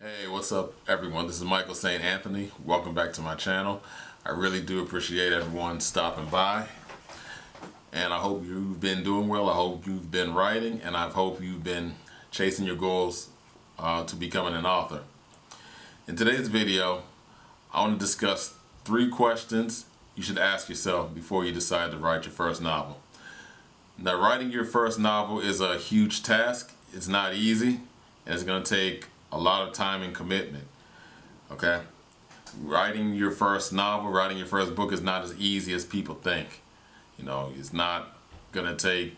Hey, what's up everyone? This is Michael St. Anthony. Welcome back to my channel. I really do appreciate everyone stopping by. And I hope you've been doing well. I hope you've been writing, and I hope you've been chasing your goals to becoming an author. In today's video, I want to discuss 3 questions you should ask yourself before you decide to write your first novel. Now, writing your first novel is a huge task. It's not easy, and it's going to take a lot of time and commitment. Okay, writing your first novel, writing your first book is not as easy as people think. You know, it's not gonna take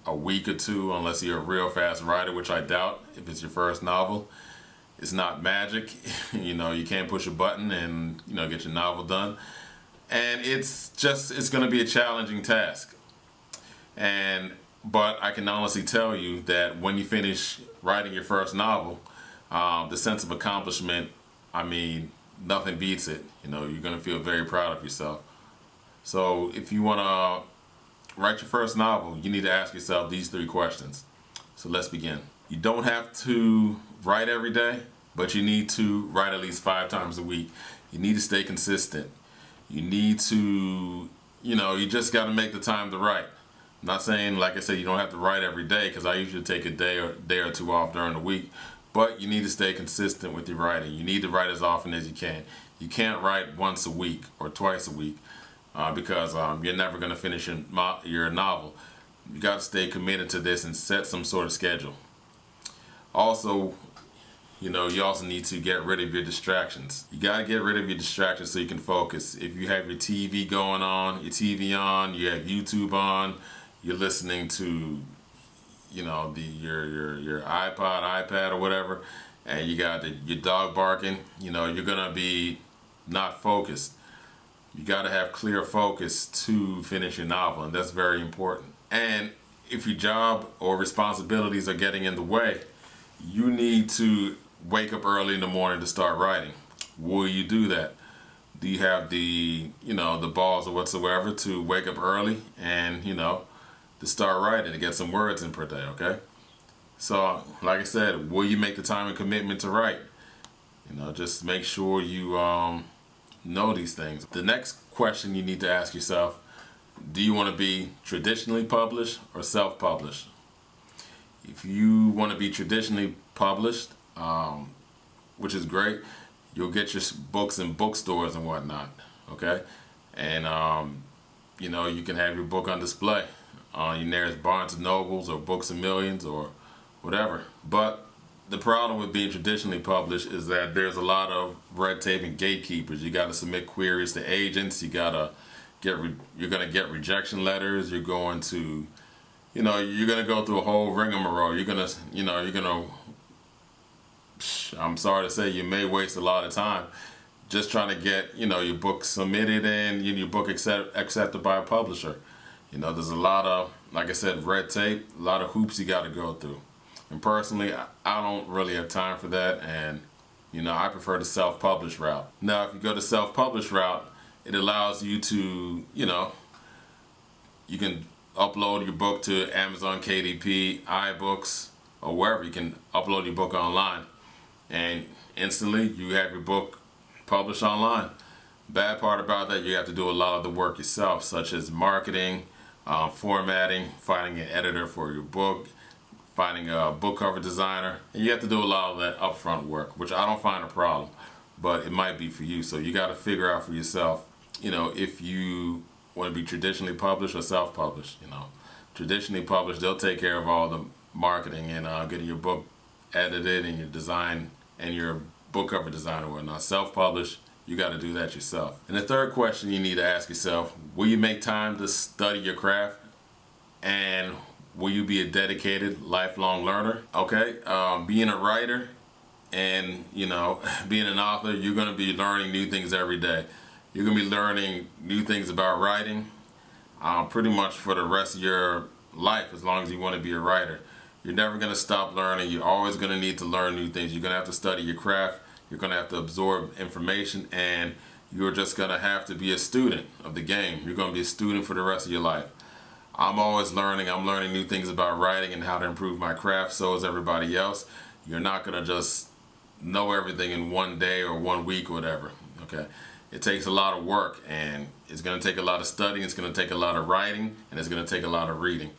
a week or 2 unless you're a real fast writer, which I doubt if it's your first novel. It's not magic. You know, you can't push a button and get your novel done. And it's gonna be a challenging task. But I can honestly tell you that when you finish writing your first novel, the sense of accomplishment, I mean, nothing beats it. You know, you're going to feel very proud of yourself. So if you want to write your first novel, you need to ask yourself these 3 questions. So let's begin. You don't have to write every day, but you need to write at least 5 times a week. You need to stay consistent. You need to, you just got to make the time to write. I'm not saying, like I said, you don't have to write every day, because I usually take a day or 2 off during the week. But you need to stay consistent with your writing. You need to write as often as you can. You can't write once a week or twice a week because you're never going to finish your novel. You got to stay committed to this and set some sort of schedule. Also, you also need to get rid of your distractions. You got to get rid of your distractions so you can focus. If you have your TV going on, you have YouTube on, you're listening to your iPad or whatever, and you got your dog barking, you're gonna be not focused. You got to have clear focus to finish your novel, and that's very important. And if your job or responsibilities are getting in the way, you need to wake up early in the morning to start writing. Will you do that? Do you have the balls or whatsoever to wake up early and to start writing, to get some words in per day? Okay, so like I said, will you make the time and commitment to write? Just make sure you know these things. The next question you need to ask yourself: do you want to be traditionally published or self-published? If you want to be traditionally published, which is great, you'll get your books in bookstores and whatnot. Okay, and you can have your book on display on your nearest Barnes and Nobles or Books A Millions or whatever. But the problem with being traditionally published is that there's a lot of red tape and gatekeepers. You got to submit queries to agents. You're gonna get rejection letters. You're going to go through a whole rigmarole. I'm sorry to say, you may waste a lot of time just trying to get your book submitted and your book accepted by a publisher. There's a lot of, like I said, red tape, a lot of hoops you got to go through. And personally, I don't really have time for that, and I prefer the self-published route. Now, if you go the self-published route, it allows you to, you can upload your book to Amazon KDP, iBooks, or wherever. You can upload your book online, and instantly you have your book published online. Bad part about that, you have to do a lot of the work yourself, such as marketing, formatting, finding an editor for your book, finding a book cover designer, and you have to do a lot of that upfront work, which I don't find a problem, but it might be for you. So you got to figure out for yourself, if you want to be traditionally published or self-published. Traditionally published, they'll take care of all the marketing and getting your book edited and your design and your book cover design and whatnot. Self-published, you got to do that yourself. And the third question you need to ask yourself: will you make time to study your craft? And will you be a dedicated lifelong learner? Okay, being a writer and being an author, you're going to be learning new things every day. You're going to be learning new things about writing pretty much for the rest of your life, as long as you want to be a writer. You're never going to stop learning. You're always going to need to learn new things. You're going to have to study your craft. You're going to have to absorb information, and you're just going to have to be a student of the game. You're going to be a student for the rest of your life. I'm always learning. I'm learning new things about writing and how to improve my craft. So is everybody else. You're not going to just know everything in one day or 1 week or whatever. Okay, it takes a lot of work, and it's going to take a lot of studying, it's going to take a lot of writing, and it's going to take a lot of reading.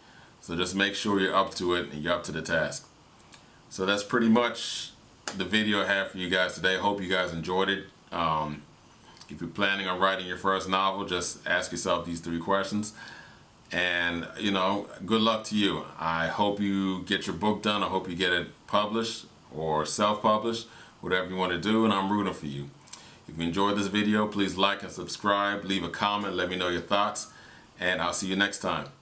So just make sure you're up to it and you're up to the task. So that's pretty much the video I have for you guys today. Hope you guys enjoyed it. If you're planning on writing your first novel, just ask yourself these 3 questions. And, you know, good luck to you. I hope you get your book done. I hope you get it published or self-published, whatever you want to do, and I'm rooting for you. If you enjoyed this video, please like and subscribe, leave a comment, let me know your thoughts, and I'll see you next time.